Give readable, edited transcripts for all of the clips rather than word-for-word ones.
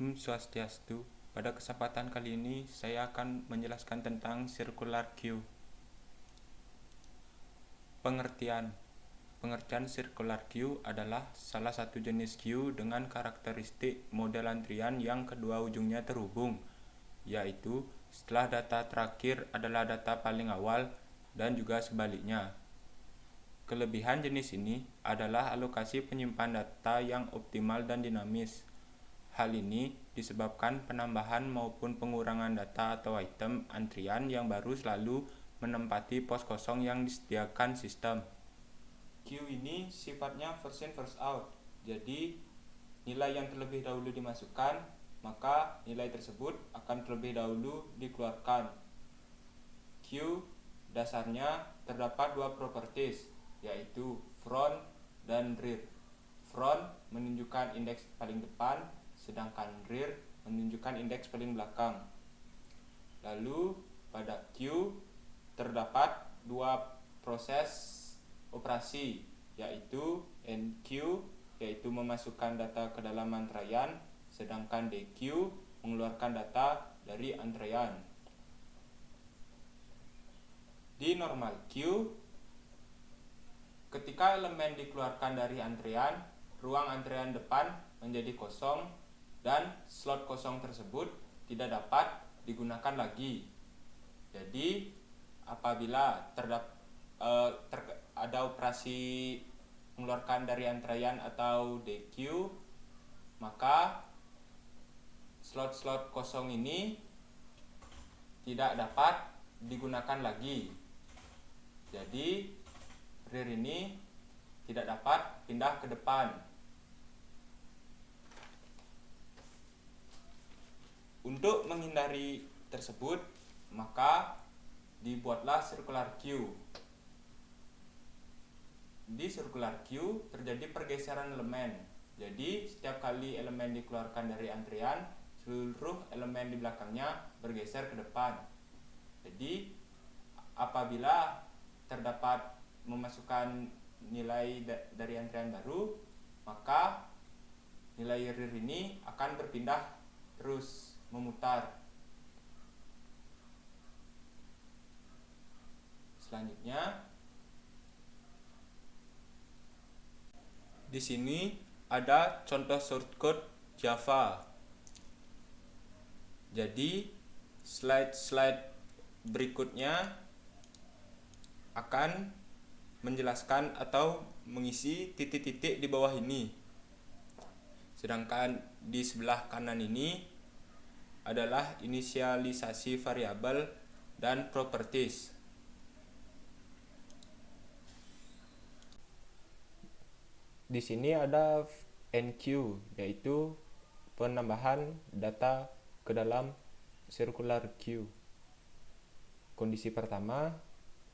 Om Swastiastu. Pada kesempatan kali ini saya akan menjelaskan tentang circular queue. Pengertian circular queue adalah salah satu jenis queue dengan karakteristik model antrian yang kedua ujungnya terhubung, yaitu setelah data terakhir adalah data paling awal dan juga sebaliknya. Kelebihan jenis ini adalah alokasi penyimpan data yang optimal dan dinamis. Hal ini disebabkan penambahan maupun pengurangan data atau item antrian yang baru selalu menempati pos kosong yang disediakan sistem. Queue ini sifatnya first in first out, jadi nilai yang terlebih dahulu dimasukkan, maka nilai tersebut akan terlebih dahulu dikeluarkan. Queue dasarnya terdapat dua properties, yaitu front dan rear. Front menunjukkan indeks paling depan, sedangkan rear menunjukkan indeks paling belakang. Lalu pada queue terdapat dua proses operasi, yaitu enqueue, yaitu memasukkan data ke dalam antrean, sedangkan dequeue mengeluarkan data dari antrean. Di normal queue, ketika elemen dikeluarkan dari antrean, ruang antrean depan menjadi kosong dan slot kosong tersebut tidak dapat digunakan lagi. Jadi apabila ada operasi mengeluarkan dari antrean atau dequeue, maka slot-slot kosong ini tidak dapat digunakan lagi. Jadi rear ini tidak dapat pindah ke depan. Untuk menghindari tersebut, maka dibuatlah circular queue. Di circular queue terjadi pergeseran elemen. Jadi setiap kali elemen dikeluarkan dari antrean, seluruh elemen di belakangnya bergeser ke depan. Jadi apabila terdapat memasukkan nilai dari antrean baru, maka nilai rear ini akan berpindah terus memutar. Selanjutnya, di sini ada contoh shortcode Java. Jadi slide berikutnya akan menjelaskan atau mengisi titik-titik di bawah ini. Sedangkan di sebelah kanan ini adalah inisialisasi variabel dan properties. Di sini ada enqueue, yaitu penambahan data ke dalam circular queue. Kondisi pertama,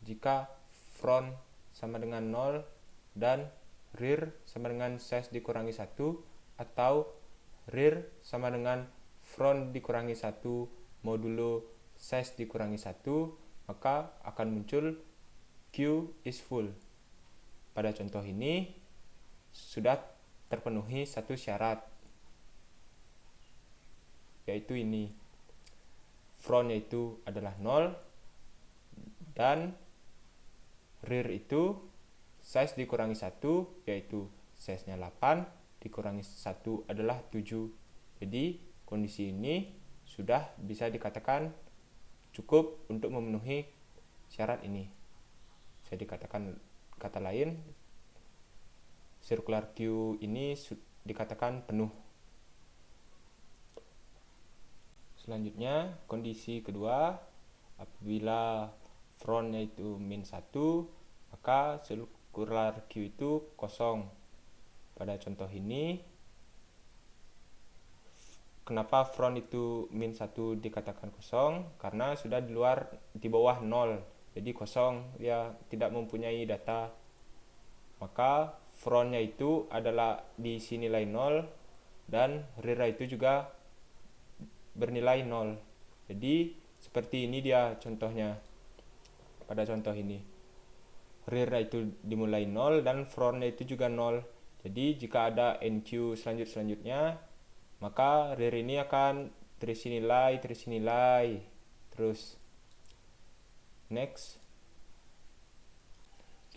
jika front sama dengan 0 dan rear sama dengan size dikurangi 1, atau rear sama dengan front dikurangi 1 modulo size dikurangi 1, maka akan muncul queue is full. Pada contoh ini sudah terpenuhi satu syarat, yaitu ini. Front yaitu adalah 0 dan rear itu size dikurangi 1, yaitu size-nya 8 dikurangi 1 adalah 7. Jadi kondisi ini sudah bisa dikatakan cukup untuk memenuhi syarat ini. Bisa dikatakan kata lain, circular queue ini dikatakan penuh. Selanjutnya, kondisi kedua, apabila front yaitu -1, maka circular queue itu kosong. Pada contoh ini, kenapa front itu -1 dikatakan kosong? Karena sudah di bawah 0, jadi kosong, dia tidak mempunyai data. Maka frontnya itu adalah diisi nilai 0 dan rear itu juga bernilai 0. Jadi seperti ini dia contohnya. Pada contoh ini, rear itu dimulai 0 dan frontnya itu juga 0. Jadi jika ada enqueue selanjutnya, maka rear ini akan terisi nilai, terus next.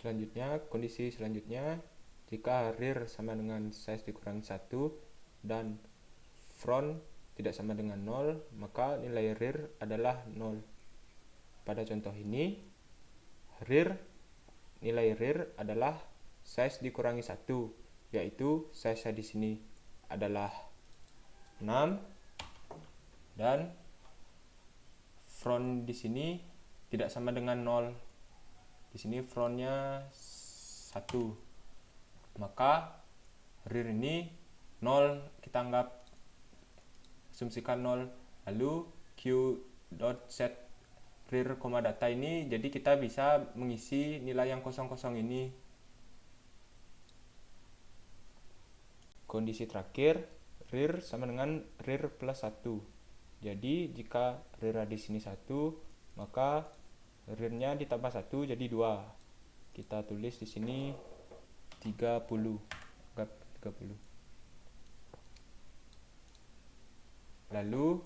Selanjutnya, kondisi selanjutnya, jika rear sama dengan size dikurangi 1 dan front tidak sama dengan 0, maka nilai rear adalah 0. Pada contoh ini, nilai rear adalah size dikurangi 1, yaitu size di sini adalah 6 dan front di sini tidak sama dengan 0. Di sini frontnya 1, maka rear ini 0, kita anggap asumsikan 0. Lalu q.set rear, data ini, jadi kita bisa mengisi nilai yang kosong-kosong ini. Kondisi terakhir, rear sama dengan rear plus 1. Jadi jika rear di sini 1, maka rear-nya ditambah 1 jadi 2. Kita tulis di sini 30. Anggap 30. Lalu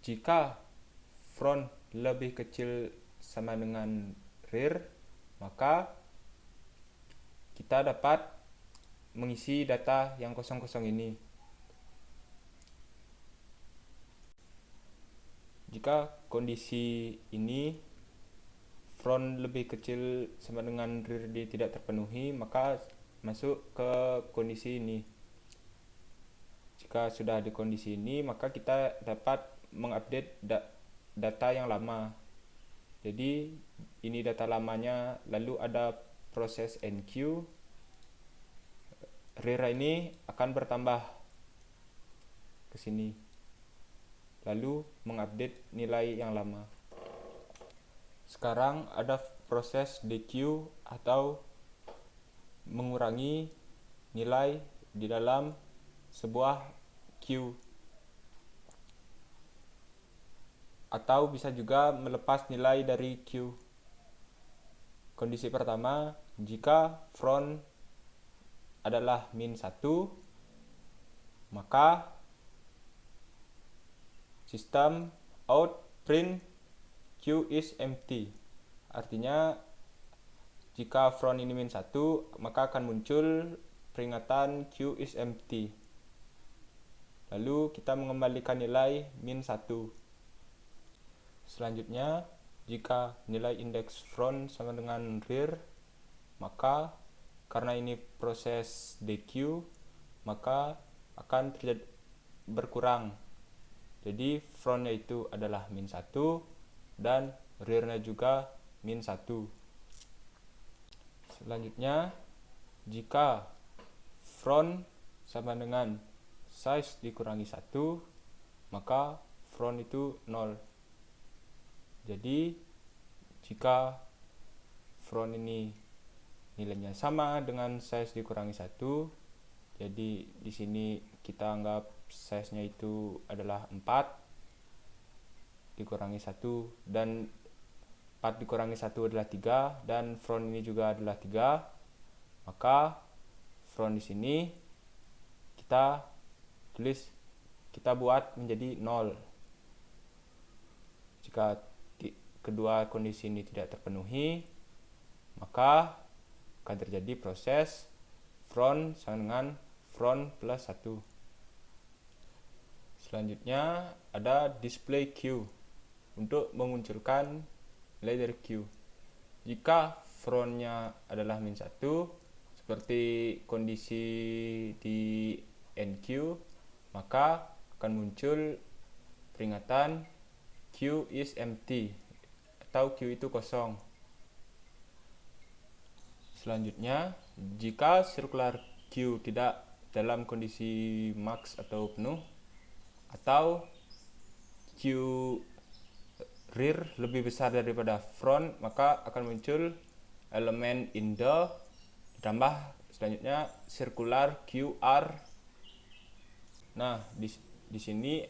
jika front lebih kecil sama dengan rear, maka kita dapat mengisi data yang kosong-kosong ini. Jika kondisi ini front lebih kecil sama dengan rear tidak terpenuhi, maka masuk ke kondisi ini. Jika sudah di kondisi ini, maka kita dapat mengupdate data yang lama. Jadi ini data lamanya, lalu ada proses enqueue. Rear ini akan bertambah ke sini, lalu mengupdate nilai yang lama. Sekarang ada proses dequeue atau mengurangi nilai di dalam sebuah queue, atau bisa juga melepas nilai dari queue. Kondisi pertama, jika front adalah min 1, maka sistem out print queue is empty. Artinya jika front ini min 1, maka akan muncul peringatan queue is empty. Lalu kita mengembalikan nilai min 1. Selanjutnya, jika nilai indeks front sama dengan rear, maka karena ini proses dequeue, maka akan terjadi berkurang. Jadi frontnya itu adalah min 1 dan rearnya juga min 1. Selanjutnya, jika front sama dengan size dikurangi 1, maka front itu 0. Jadi jika front ini nilainya sama dengan size dikurangi 1, jadi di sini kita anggap size-nya itu adalah 4 dikurangi 1, dan 4 dikurangi 1 adalah 3, dan front ini juga adalah 3, maka front di sini kita buat menjadi 0. Jika kedua kondisi ini tidak terpenuhi, maka akan terjadi proses front sama dengan front plus 1. Selanjutnya ada display queue untuk memunculkan nilai dari queue. Jika frontnya adalah min 1, seperti kondisi di enqueue, maka akan muncul peringatan queue is empty atau queue itu kosong. Selanjutnya, jika circular queue tidak dalam kondisi max atau penuh, atau queue rear lebih besar daripada front, maka akan muncul elemen in the ditambah selanjutnya circular QR. Nah, di sini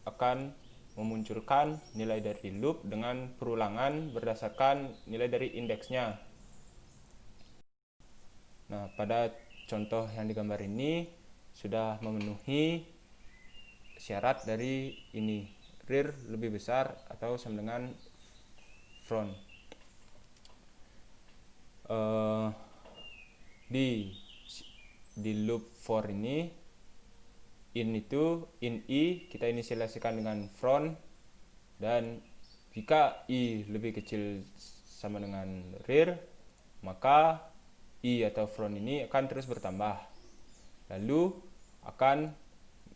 akan memunculkan nilai dari loop dengan perulangan berdasarkan nilai dari indeksnya. Nah, pada contoh yang digambar ini, sudah memenuhi syarat dari ini, rear lebih besar atau sama dengan front. Di loop for ini, in i kita inisialisasikan dengan front, dan jika i lebih kecil sama dengan rear, maka i atau front ini akan terus bertambah, lalu akan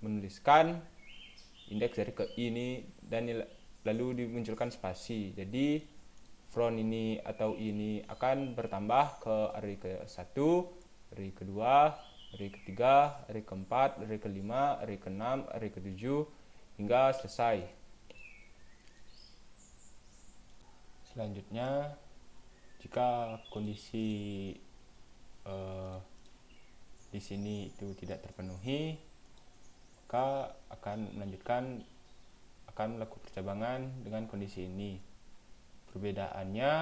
menuliskan indeks dari ke i ini, dan lalu dimunculkan spasi. Jadi front ini atau i ini akan bertambah ke array ke-1, array kedua, array ketiga, array keempat, array kelima, array keenam, array ketujuh, hingga selesai. Selanjutnya, jika kondisi di sini itu tidak terpenuhi, maka akan melakukan percabangan dengan kondisi ini. Perbedaannya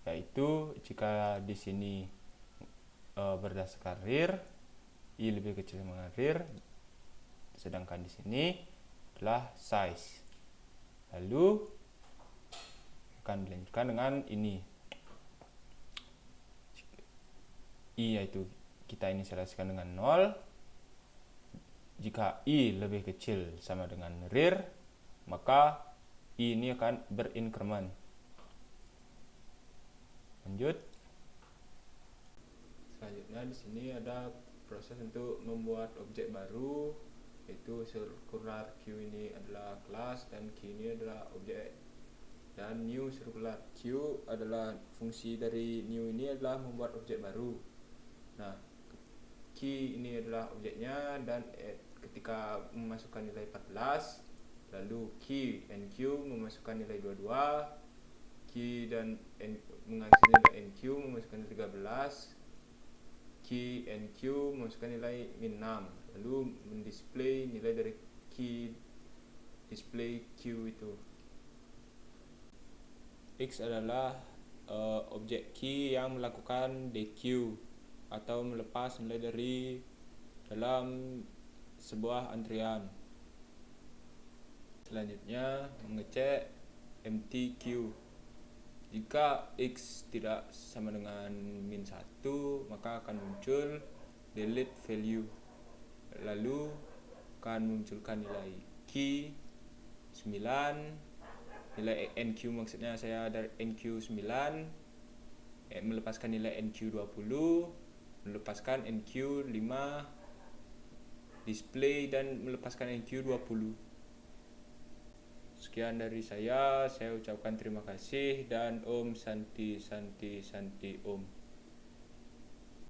yaitu jika di sini berdasarkan rear, i lebih kecil dengan rear, sedangkan di sini adalah size. Lalu akan dilanjutkan dengan ini, i yaitu kita inisialisasikan dengan 0. Jika i lebih kecil sama dengan rear, maka i ini akan berincrement. Lanjut. Selanjutnya di sini ada proses untuk membuat objek baru, yaitu circular queue ini adalah kelas dan queue ini adalah objek, dan new circular queue adalah fungsi dari new ini adalah membuat objek baru. Nah, key ini adalah objeknya, dan ketika memasukkan nilai 14, lalu key and q memasukkan nilai 22, key dan menghasilkan nilai nq memasukkan nilai 13, key and q memasukkan nilai min 6, lalu mendisplay nilai dari key display q itu. X adalah objek key yang melakukan dequeue atau melepas nilai dari dalam sebuah antrian. Selanjutnya, mengecek empty queue. Jika X tidak sama dengan min 1, maka akan muncul delete value, lalu akan munculkan nilai key 9, nilai NQ maksudnya saya dari NQ 9, melepaskan nilai NQ 20, melepaskan NQ 5, display dan melepaskan NQ 20. Sekian dari saya ucapkan terima kasih dan Om Santi Santi Santi Om.